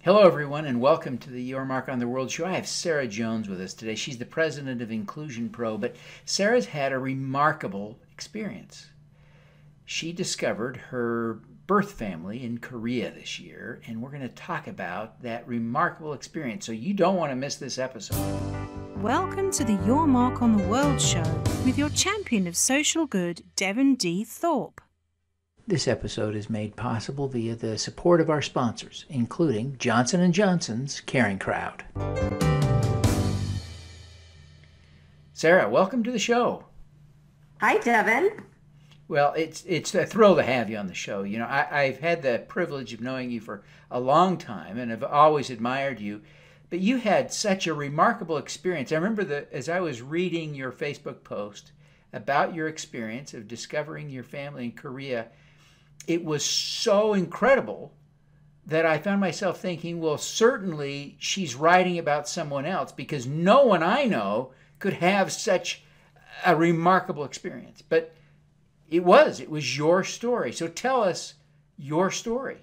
Hello, everyone, and welcome to the Your Mark on the World show. I have Sara Jones with us today. She's the president of Inclusion Pro, but Sara's had a remarkable experience. She discovered her birth family in Korea this year, and we're going to talk about that remarkable experience. So you don't want to miss this episode. Welcome to the Your Mark on the World show with your champion of social good, Devin D. Thorpe. This episode is made possible via the support of our sponsors, including Johnson & Johnson's Caring Crowd. Sara, welcome to the show. Hi, Devin. Well, it's a thrill to have you on the show. You know, I've had the privilege of knowing you for a long time and have always admired you. But you had such a remarkable experience. I remember that as I was reading your Facebook post about your experience of discovering your family in Korea, it was so incredible that I found myself thinking, well, certainly she's writing about someone else because no one I know could have such a remarkable experience. But it was your story. So tell us your story.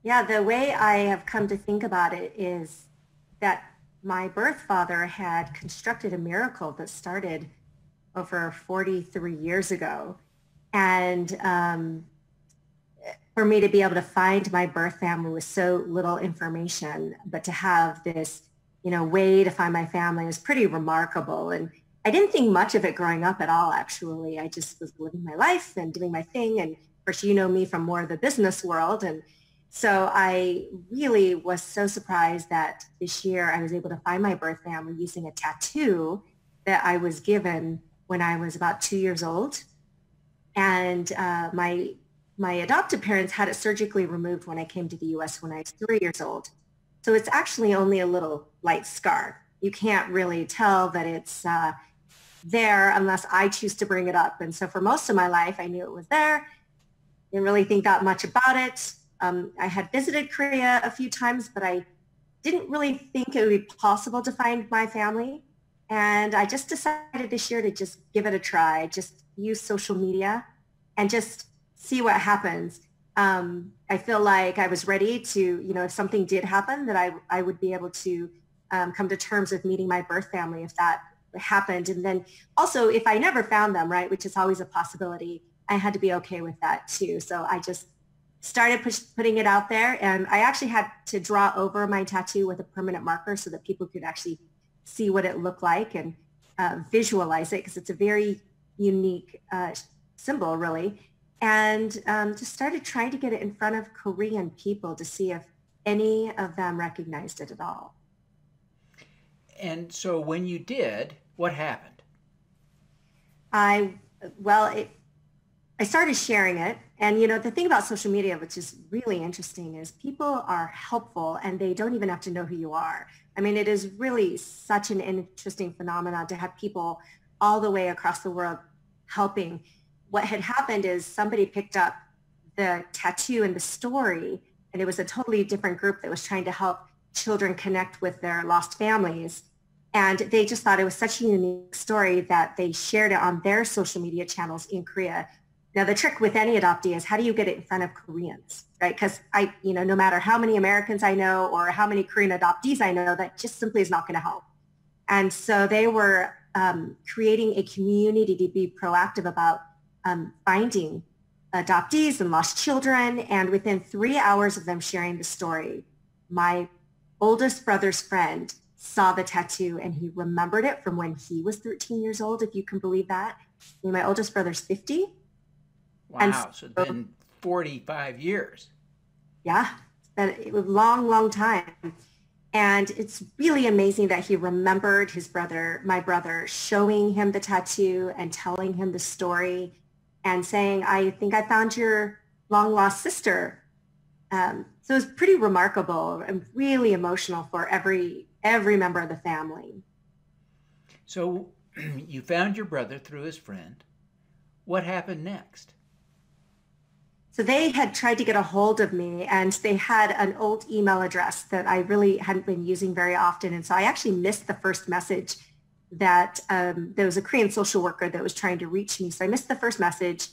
Yeah, the way I have come to think about it is that my birth father had constructed a miracle that started over 43 years ago. And for me to be able to find my birth family with so little information, but to have this, way to find my family was pretty remarkable. And I didn't think much of it growing up at all, actually. I just was living my life and doing my thing. And of course, you know me from more of the business world. And so I really was so surprised that this year I was able to find my birth family using a tattoo that I was given when I was about 2 years old. And my adoptive parents had it surgically removed when I came to the U.S. when I was 3 years old. So it's actually only a little light scar. You can't really tell that it's there unless I choose to bring it up. And so for most of my life, I knew it was there. Didn't really think that much about it. I had visited Korea a few times, but I didn't really think it would be possible to find my family. And I just decided this year to just give it a try, just use social media and just see what happens. I feel like I was ready to, if something did happen, that I would be able to come to terms with meeting my birth family if that happened. And then also if I never found them, right, which is always a possibility, I had to be okay with that too. So I just started putting it out there, and I actually had to draw over my tattoo with a permanent marker so that people could actually see what it looked like and visualize it, because it's a very unique symbol, really. And just started trying to get it in front of Korean people to see if any of them recognized it at all. And so when you did, what happened? I started sharing it. And, the thing about social media, which is really interesting, is people are helpful and they don't even have to know who you are. I mean, it is really such an interesting phenomenon to have people all the way across the world helping. What had happened is somebody picked up the tattoo and the story, and it was a totally different group that was trying to help children connect with their lost families. And they just thought it was such a unique story that they shared it on their social media channels in Korea. Now, the trick with any adoptee is how do you get it in front of Koreans, right? Because no matter how many Americans I know or how many Korean adoptees I know, that just simply is not going to help. And so they were creating a community to be proactive about finding adoptees and lost children. And within 3 hours of them sharing the story, my oldest brother's friend saw the tattoo and he remembered it from when he was 13 years old, if you can believe that. I mean, my oldest brother's 50. Wow, so it's been 45 years. Yeah, it's been a long, long time. And it's really amazing that he remembered my brother, showing him the tattoo and telling him the story and saying, I think I found your long lost sister. So it was pretty remarkable and really emotional for every member of the family. So you found your brother through his friend. What happened next? So they had tried to get a hold of me, and they had an old email address that I really hadn't been using very often. And so I actually missed the first message that there was a Korean social worker that was trying to reach me. So I missed the first message.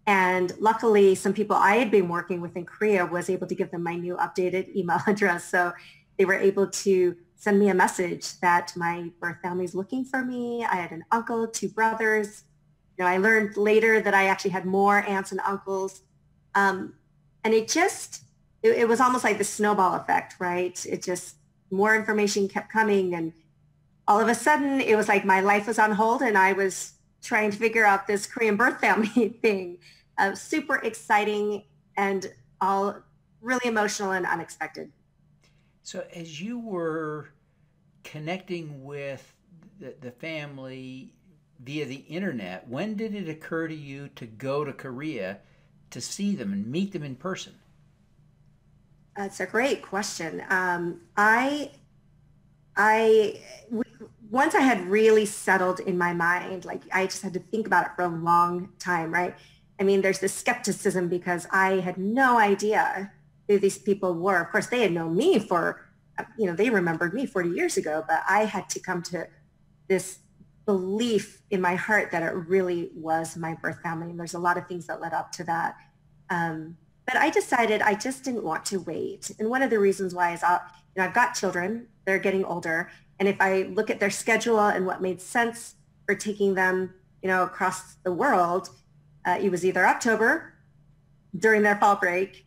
And luckily, some people I had been working with in Korea was able to give them my new updated email address. So they were able to send me a message that my birth family is looking for me. I had an uncle, 2 brothers. You know, I learned later that I actually had more aunts and uncles. And it was almost like the snowball effect, right? It just, more information kept coming. And all of a sudden, it was like my life was on hold and I was trying to figure out this Korean birth family thing. Super exciting and all really emotional and unexpected. So as you were connecting with the family via the internet, when did it occur to you to go to Korea to see them and meet them in person? That's a great question. I once I had really settled in my mind, like I just had to think about it for a long time, right? I mean, there's this skepticism because I had no idea who these people were. Of course, they had known me for, you know, they remembered me 40 years ago, but I had to come to this belief in my heart that it really was my birth family. And there's a lot of things that led up to that. But I decided I just didn't want to wait. And one of the reasons why is, I've got children, they're getting older. And if I look at their schedule and what made sense for taking them, you know, across the world, it was either October during their fall break,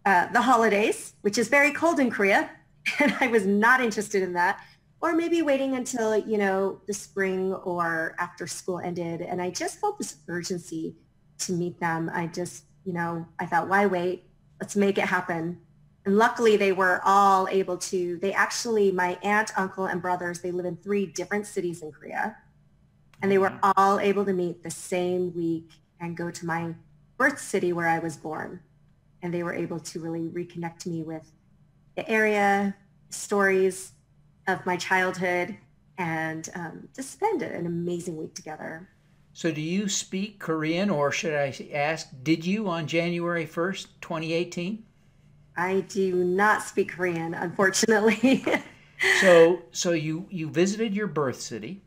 the holidays, which is very cold in Korea. And I was not interested in that. Or maybe waiting until, you know, the spring or after school ended. And I just felt this urgency to meet them. I just, you know, I thought, why wait? Let's make it happen. And luckily they were all able to, my aunt, uncle, and brothers, they live in 3 different cities in Korea. And they were all able to meet the same week and go to my birth city where I was born. And they were able to really reconnect me with the area, stories of my childhood, and just spend an amazing week together. So do you speak Korean, or should I ask, did you on January 1st, 2018? I do not speak Korean, unfortunately. So you visited your birth city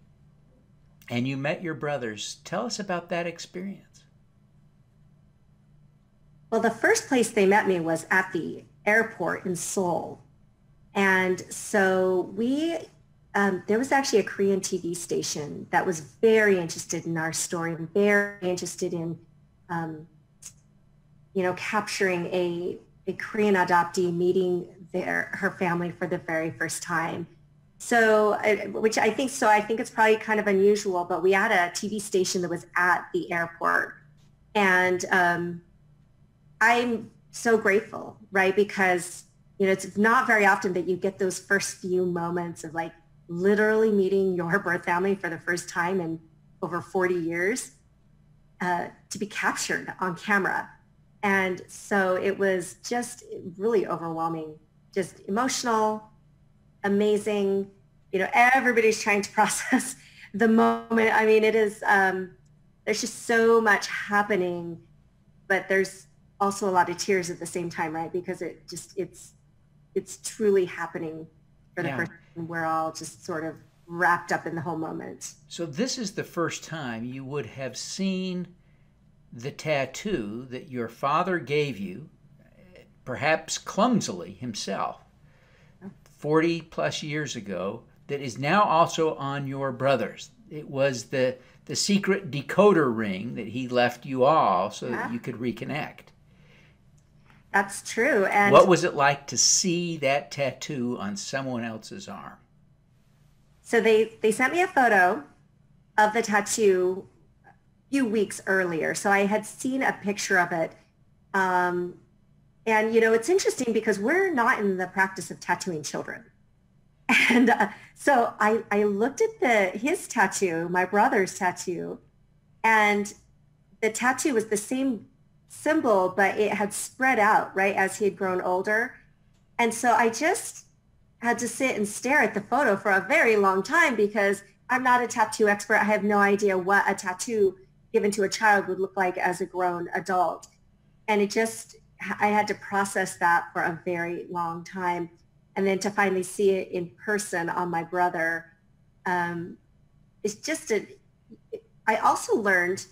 and you met your brothers. Tell us about that experience. Well, the first place they met me was at the airport in Seoul. And so there was actually a Korean TV station that was very interested in our story and very interested in, capturing a Korean adoptee meeting her family for the very first time. So, I think it's probably kind of unusual, but we had a TV station that was at the airport. And I'm so grateful, right? Because, you know, it's not very often that you get those first few moments of like literally meeting your birth family for the first time in over 40 years to be captured on camera. And so it was just really overwhelming, just emotional, amazing. You know, everybody's trying to process the moment. I mean, it is, there's just so much happening, but there's also a lot of tears at the same time, right? Because it's truly happening for the first time. We're all just sort of wrapped up in the whole moment. So this is the first time you would have seen the tattoo that your father gave you, perhaps clumsily himself, 40 plus years ago, that is now also on your brothers. It was the secret decoder ring that he left you all so that you could reconnect. That's true. And what was it like to see that tattoo on someone else's arm? So they sent me a photo of the tattoo a few weeks earlier. So I had seen a picture of it. And, you know, it's interesting because we're not in the practice of tattooing children. And so I looked at his tattoo, my brother's tattoo, and the tattoo was the same symbol, but it had spread out, right, as he had grown older. And so I just had to sit and stare at the photo for a very long time because I'm not a tattoo expert. I have no idea what a tattoo given to a child would look like as a grown adult. And I had to process that for a very long time. And then to finally see it in person on my brother, it's just I also learned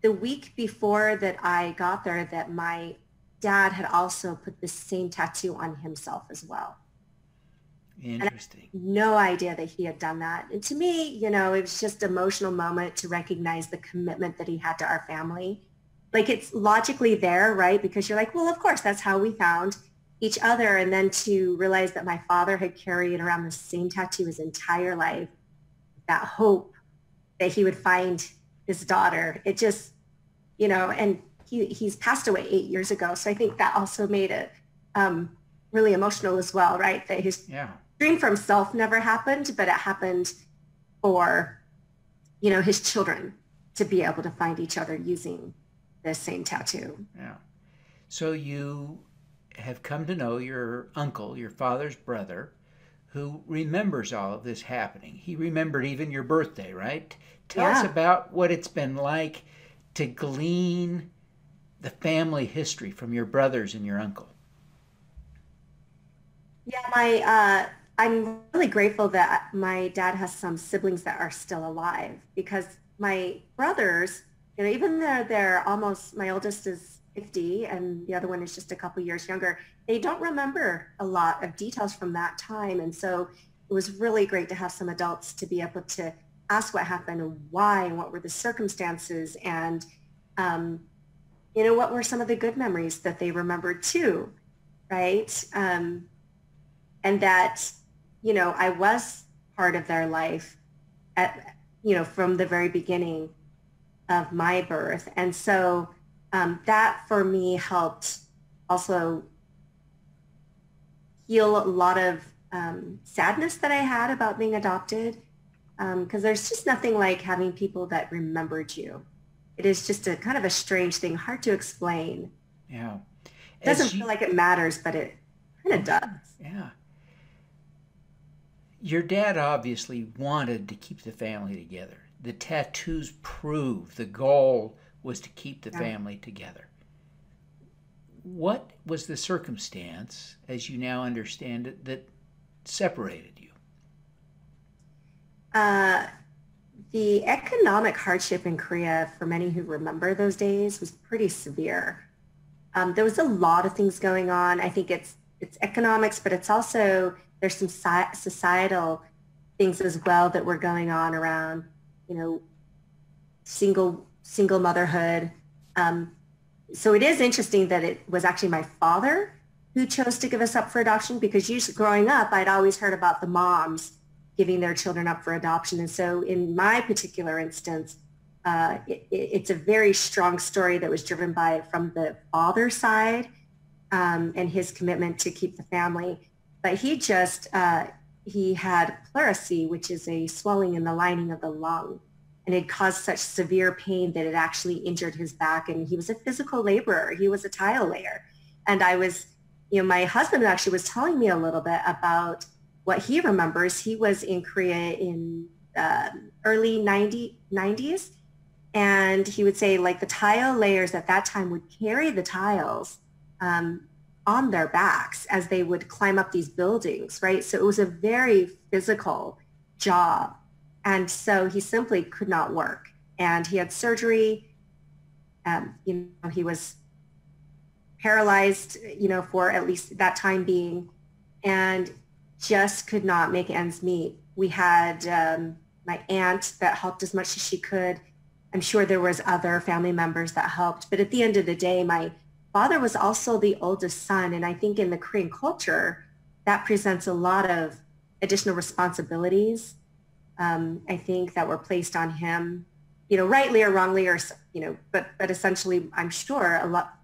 the week before that I got there, that my dad had also put the same tattoo on himself as well. Interesting. And I had no idea that he had done that. And to me, you know, it was just an emotional moment to recognize the commitment that he had to our family. Like, it's logically there, right? Because you're like, well, of course, that's how we found each other. And then to realize that my father had carried around the same tattoo his entire life, that hope that he would find his daughter, it just, you know, and he's passed away 8 years ago. So I think that also made it really emotional as well, right? That his dream for himself never happened, but it happened for, you know, his children to be able to find each other using the same tattoo. Yeah. So you have come to know your uncle, your father's brother, who remembers all of this happening. He remembered even your birthday, right? Tell us about what it's been like to glean the family history from your brothers and your uncle. Yeah, I'm really grateful that my dad has some siblings that are still alive, because my brothers, you know, even though they're almost, my oldest is 50 and the other one is just a couple years younger, they don't remember a lot of details from that time. And so it was really great to have some adults to be able to ask what happened and why and what were the circumstances, and, you know, what were some of the good memories that they remembered too, right? And that, you know, I was part of their life at, you know, from the very beginning of my birth. And so that for me helped also heal a lot of sadness that I had about being adopted, because there's just nothing like having people that remembered you. It is just a kind of a strange thing, hard to explain. Yeah. It doesn't feel like it matters, but it kind of does. Yeah. Your dad obviously wanted to keep the family together. The tattoos prove the goal was to keep the family together. What was the circumstance, as you now understand it, that separated you? The economic hardship in Korea, for many who remember those days, was pretty severe. There was a lot of things going on. I think it's economics, but it's also, there's some societal things as well that were going on around, you know, single motherhood. So it is interesting that it was actually my father who chose to give us up for adoption, because usually growing up, I'd always heard about the moms giving their children up for adoption. And so in my particular instance, it's a very strong story that was driven from the father side, and his commitment to keep the family. But he just, he had pleurisy, which is a swelling in the lining of the lung. And it caused such severe pain that it actually injured his back. And he was a physical laborer. He was a tile layer. And I was, you know, my husband actually was telling me a little bit about what he remembers. He was in Korea in early 90s. And he would say, like, the tile layers at that time would carry the tiles on their backs as they would climb up these buildings, right? So it was a very physical job. And so he simply could not work. And he had surgery. You know, he was paralyzed, you know, for at least that time being, and just could not make ends meet. We had my aunt that helped as much as she could. I'm sure there was other family members that helped. But at the end of the day, my father was also the oldest son. And I think in the Korean culture, that presents a lot of additional responsibilities, I think, that were placed on him, you know, rightly or wrongly, or, you know, but essentially, I'm sure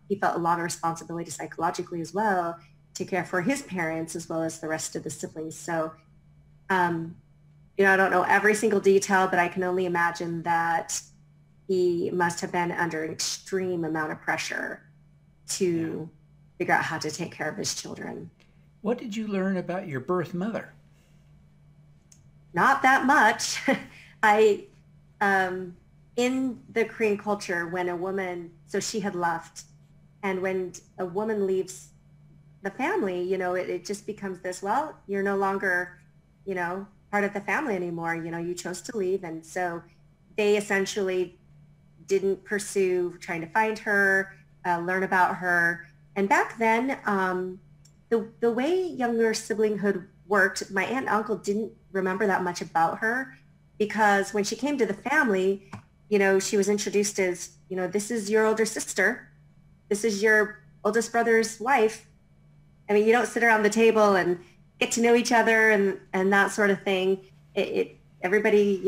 he felt a lot of responsibility psychologically as well to care for his parents as well as the rest of the siblings. So, you know, I don't know every single detail, but I can only imagine that he must have been under an extreme amount of pressure to figure out how to take care of his children. What did you learn about your birth mother? Not that much. In the Korean culture, when a woman, so she had left, and when a woman leaves the family, you know, it just becomes this, well, you're no longer, you know, part of the family anymore. You know, you chose to leave. And so they essentially didn't pursue trying to find her, learn about her. And back then, the way younger siblinghood worked, my aunt and uncle didn't remember that much about her, because when she came to the family, she was introduced as, this is your older sister. This is your oldest brother's wife. I mean, you don't sit around the table and get to know each other and that sort of thing. Everybody,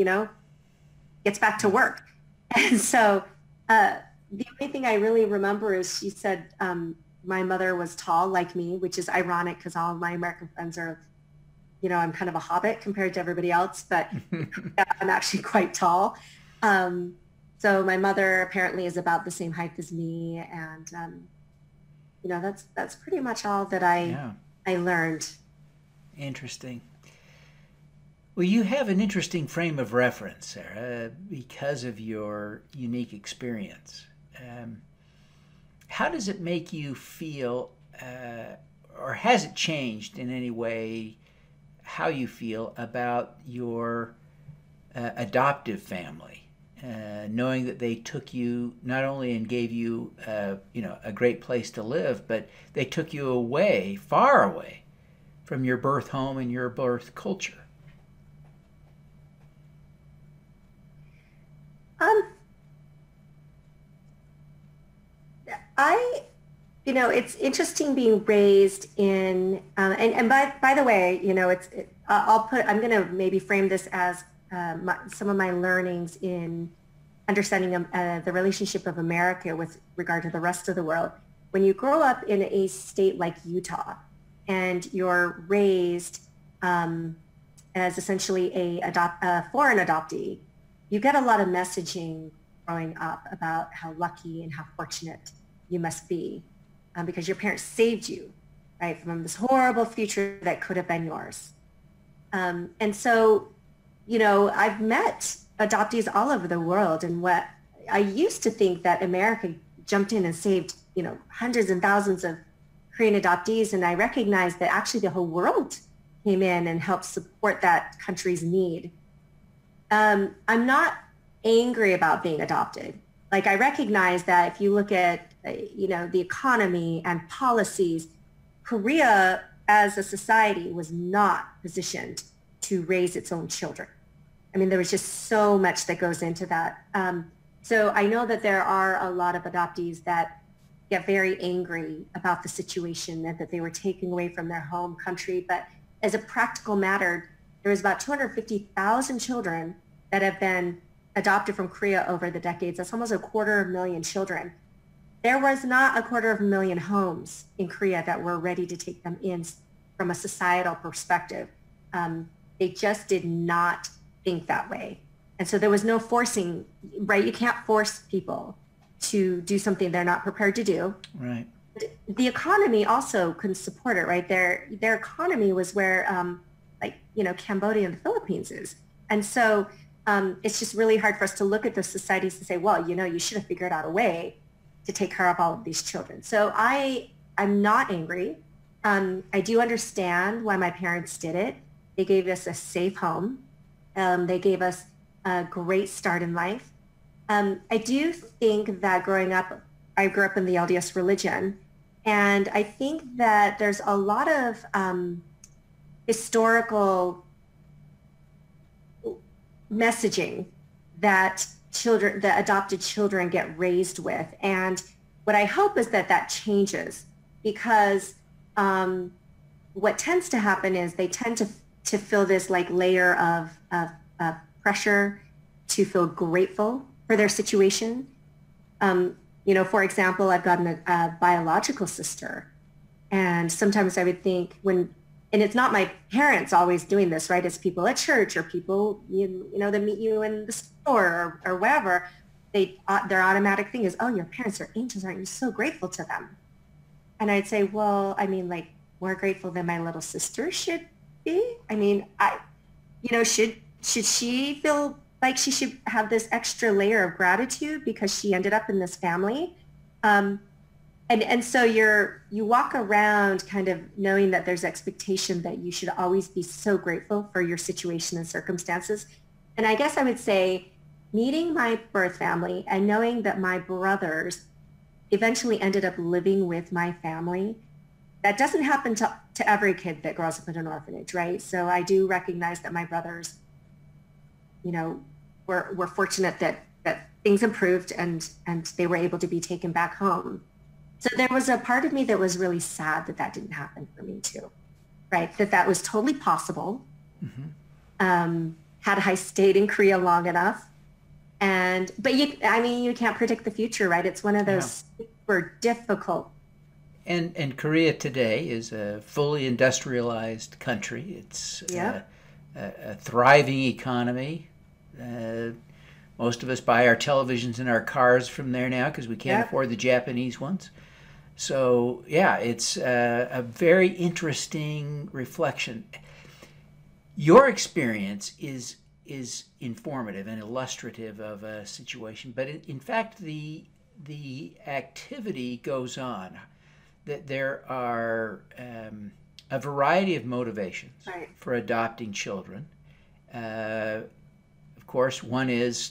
gets back to work. And so the only thing I really remember is she said my mother was tall like me, which is ironic because all of my American friends are, I'm kind of a hobbit compared to everybody else, but I'm actually quite tall. So my mother apparently is about the same height as me. And, that's pretty much all that I learned. Interesting. Well, you have an interesting frame of reference, Sara, because of your unique experience. How does it make you feel, or has it changed in any way how you feel about your adoptive family, knowing that they took you not only and gave you, a great place to live, but they took you away, far away from your birth home and your birth culture? It's interesting being raised in, and by the way, I'm going to maybe frame this as some of my learnings in understanding the relationship of America with regard to the rest of the world. When you grow up in a state like Utah and you're raised as essentially a foreign adoptee, you get a lot of messaging growing up about how lucky and how fortunate you must be because your parents saved you, right, from this horrible future that could have been yours. And so, I've met adoptees all over the world, and what I used to think that America jumped in and saved, hundreds and thousands of Korean adoptees, and I recognized that actually the whole world came in and helped support that country's need. I'm not angry about being adopted. Like, I recognize that if you look at, the economy and policies, Korea as a society was not positioned to raise its own children. I mean, there was just so much that goes into that. So I know that there are a lot of adoptees that get very angry about the situation and that they were taken away from their home country. But as a practical matter, there was about 250,000 children that have been adopted from Korea over the decades. That's almost 250,000 children. There was not 250,000 homes in Korea that were ready to take them in from a societal perspective. They just did not think that way. And so there was no forcing, right? You can't force people to do something they're not prepared to do. Right. The economy also couldn't support it, right? Their economy was where, Cambodia and the Philippines is. And so it's just really hard for us to look at those societies and say, well, you should have figured out a way to take care of all of these children. So I'm not angry. I do understand why my parents did it. They gave us a safe home. They gave us a great start in life. I do think that growing up, I grew up in the LDS religion, and I think that there's a lot of historical messaging that the adopted children get raised with. And what I hope is that changes, because what tends to happen is they tend to feel this layer of pressure to feel grateful for their situation. For example, I've got a biological sister, and sometimes I would think and it's not my parents always doing this, right? It's people at church or people, that meet you in the store or wherever. Their automatic thing is, oh, your parents are angels, aren't you so grateful to them? And I'd say, well, more grateful than my little sister should be. Should she feel like she should have this extra layer of gratitude because she ended up in this family? And so you walk around kind of knowing that there's expectation that you should always be so grateful for your situation and circumstances. And I guess I would say, meeting my birth family and knowing that my brothers eventually ended up living with my family, that doesn't happen to every kid that grows up in an orphanage, right? So I do recognize that my brothers, you know, were fortunate that things improved and they were able to be taken back home. So there was a part of me that was really sad that that didn't happen for me too, right? That was totally possible. Had I stayed in Korea long enough. But you can't predict the future, right? It's one of those super difficult. And Korea today is a fully industrialized country. It's a thriving economy. Most of us buy our televisions and our cars from there now because we can't afford the Japanese ones. So yeah, it's a very interesting reflection. Your experience is informative and illustrative of a situation, but in fact the activity goes on. That there are a variety of motivations for adopting children. Of course, one is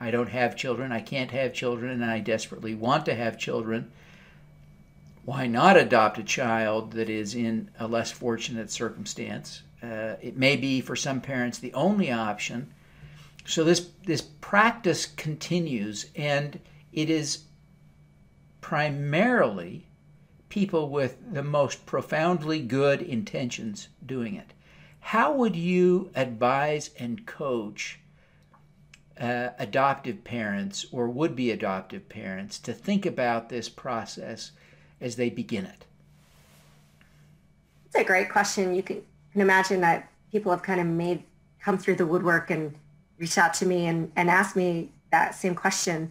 I don't have children, I can't have children, and I desperately want to have children. Why not adopt a child that is in a less fortunate circumstance? It may be for some parents the only option. So this practice continues, and it is primarily people with the most profoundly good intentions doing it. How would you advise and coach adoptive parents or would-be adoptive parents to think about this process as they begin it? It's a great question. You can imagine that people have kind of come through the woodwork and reached out to me and asked me that same question.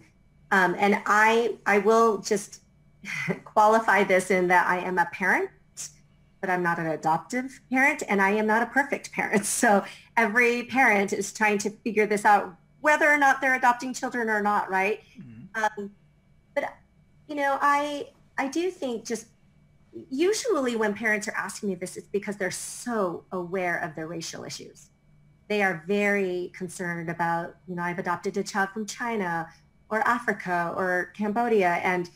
And I will just qualify this in that I am a parent, but I'm not an adoptive parent, and I am not a perfect parent. So every parent is trying to figure this out, whether or not they're adopting children or not, right? But, you know, I do think just usually when parents are asking me this, it's because they're so aware of their racial issues. They are very concerned about, you know, I've adopted a child from China or Africa or Cambodia, and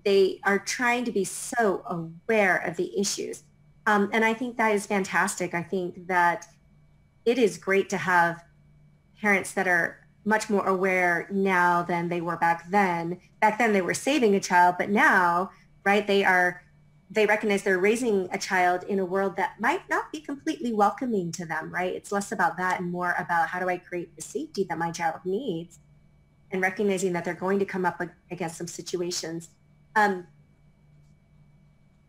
they are trying to be so aware of the issues. And I think that is fantastic. I think that it is great to have parents that are much more aware now than they were back then. Back then they were saving a child, but now, right, they recognize they're raising a child in a world that might not be completely welcoming to them, right? It's less about that and more about how do I create the safety that my child needs, and recognizing that they're going to come up against some situations.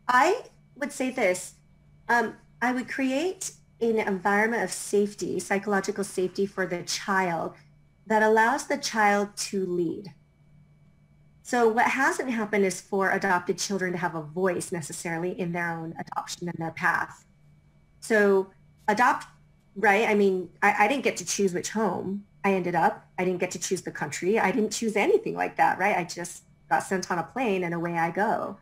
I would say this, I would create an environment of safety, psychological safety for the child that allows the child to lead. So what hasn't happened is for adopted children to have a voice necessarily in their own adoption and their path. So right? I mean, I didn't get to choose which home I ended up. I didn't get to choose the country. I didn't choose anything like that, right? I just got sent on a plane and away I go.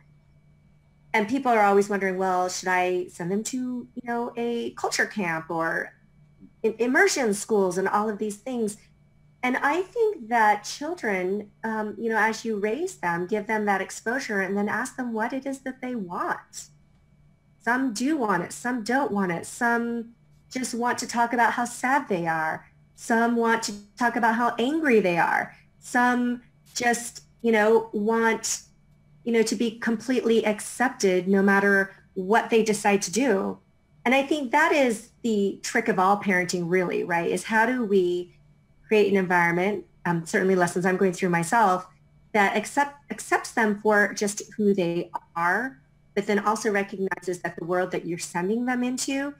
And people are always wondering, well, should I send them to, you know, a culture camp or immersion schools and all of these things? And I think that children, you know, as you raise them, give them that exposure and then ask them what it is that they want. Some do want it. Some don't want it. Some just want to talk about how sad they are. Some want to talk about how angry they are. Some just, you know, want, you know, to be completely accepted no matter what they decide to do. And I think that is the trick of all parenting really, right? Is how do we create an environment, certainly lessons I'm going through myself, that accepts them for just who they are, but then also recognizes that the world that you're sending them into,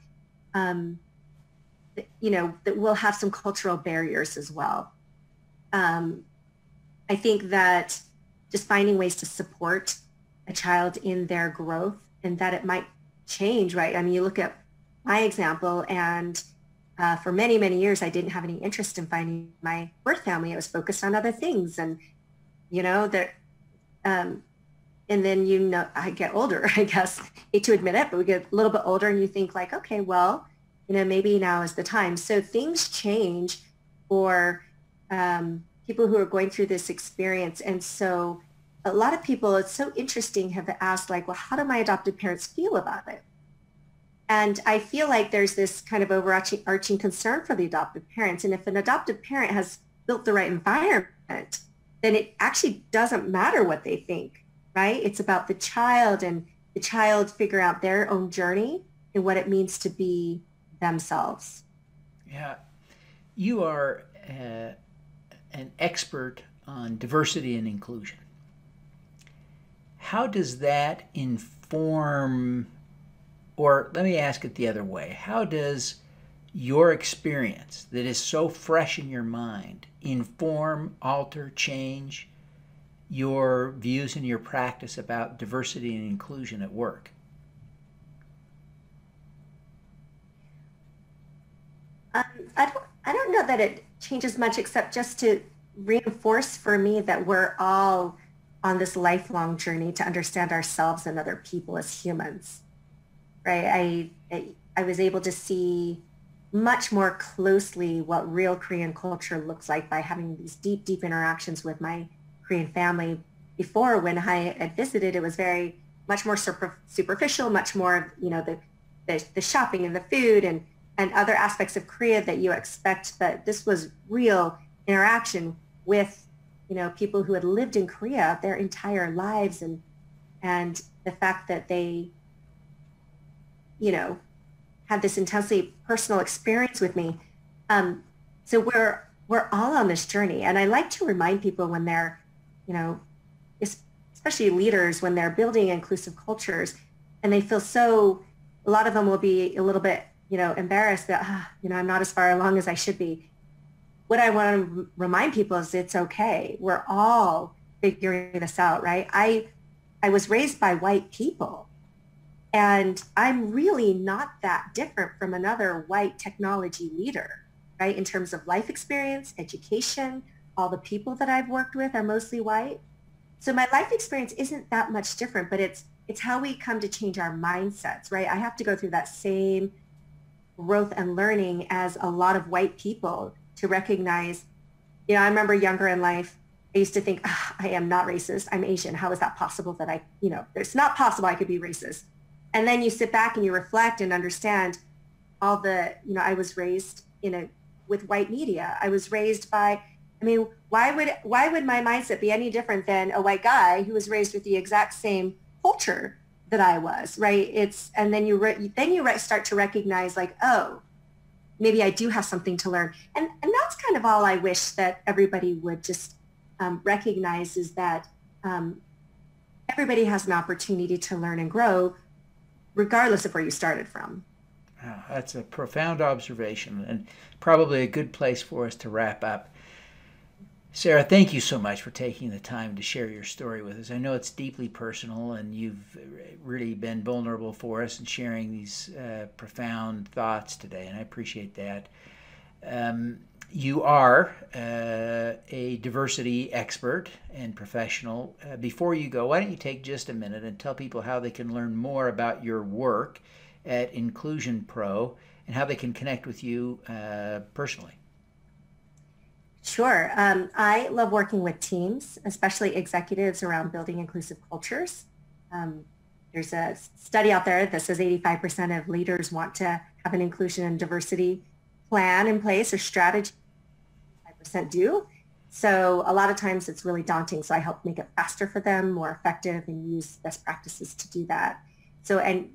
you know, that will have some cultural barriers as well. I think that just finding ways to support a child in their growth and that it might change, right? I mean, you look at my example, and for many, many years, I didn't have any interest in finding my birth family. I was focused on other things. And, you know, and then, you know, I get older, I guess, hate to admit it, but we get a little bit older and you think like, okay, well, you know, maybe now is the time. So things change for people who are going through this experience. And so a lot of people, it's so interesting, have asked like, well, how do my adopted parents feel about it? And I feel like there's this kind of overarching concern for the adoptive parents. And if an adoptive parent has built the right environment, then it actually doesn't matter what they think, right? It's about the child, and the child figure out their own journey and what it means to be themselves. Yeah. You are an expert on diversity and inclusion. How does that inform, or let me ask it the other way, how does your experience that is so fresh in your mind inform, alter, change your views and your practice about diversity and inclusion at work? I don't know that it changes much, except just to reinforce for me that we're all on this lifelong journey to understand ourselves and other people as humans, right? I was able to see much more closely what real Korean culture looks like by having these deep, deep interactions with my Korean family. Before, when I had visited, it was very much more superficial, much more, the shopping and the food and other aspects of Korea that you expect. But this was real interaction with, people who had lived in Korea their entire lives, and the fact that they, had this intensely personal experience with me. So we're all on this journey. And I like to remind people when they're, especially leaders, when they're building inclusive cultures, and they feel a lot of them will be a little bit, embarrassed that, I'm not as far along as I should be. What I want to remind people is it's okay. We're all figuring this out, right? I was raised by white people, and I'm really not that different from another white technology leader, right? In terms of life experience, education, all the people that I've worked with are mostly white. So my life experience isn't that much different, but it's how we come to change our mindsets, right? I have to go through that same growth and learning as a lot of white people to recognize, I remember younger in life, I used to think, I am not racist. I'm Asian. How is that possible that it's not possible I could be racist. And then you sit back and you reflect and understand all the, I was raised with white media. I was raised by, why would my mindset be any different than a white guy who was raised with the exact same culture that I was, right? And then you start to recognize like, oh, maybe I do have something to learn. And that's kind of all I wish that everybody would just recognize, is that everybody has an opportunity to learn and grow regardless of where you started from. Wow, that's a profound observation, and probably a good place for us to wrap up. Sara, thank you so much for taking the time to share your story with us. I know it's deeply personal, and you've really been vulnerable for us in sharing these profound thoughts today, and I appreciate that. You are a diversity expert and professional. Before you go, why don't you take just a minute and tell people how they can learn more about your work at Inclusion Pro and how they can connect with you personally? Sure. I love working with teams, especially executives, around building inclusive cultures. There's a study out there that says 85% of leaders want to have an inclusion and diversity plan in place or strategy. 5% do. So a lot of times it's really daunting. So I help make it faster for them, more effective, and use best practices to do that. So, and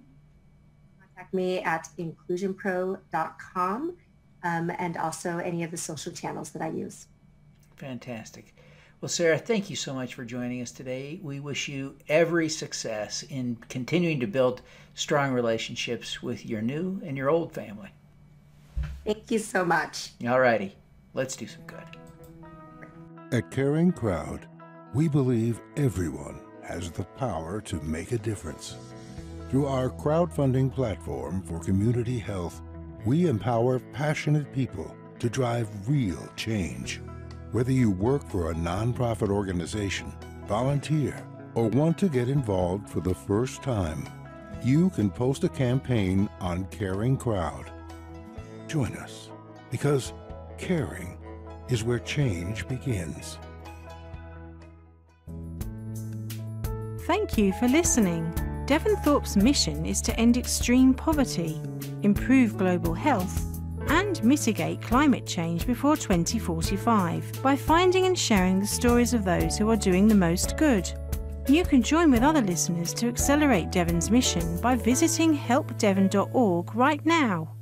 contact me at inclusionpro.com. And also any of the social channels that I use. Fantastic. Well, Sara, thank you so much for joining us today. We wish you every success in continuing to build strong relationships with your new and your old family. Thank you so much. All righty. Let's do some good. At Caring Crowd, we believe everyone has the power to make a difference. Through our crowdfunding platform for community health, we empower passionate people to drive real change. Whether you work for a nonprofit organization, volunteer, or want to get involved for the first time, you can post a campaign on Caring Crowd. Join us, because caring is where change begins. Thank you for listening. Devin Thorpe's mission is to end extreme poverty, improve global health, and mitigate climate change before 2045 by finding and sharing the stories of those who are doing the most good. You can join with other listeners to accelerate Devin's mission by visiting helpdevin.org right now.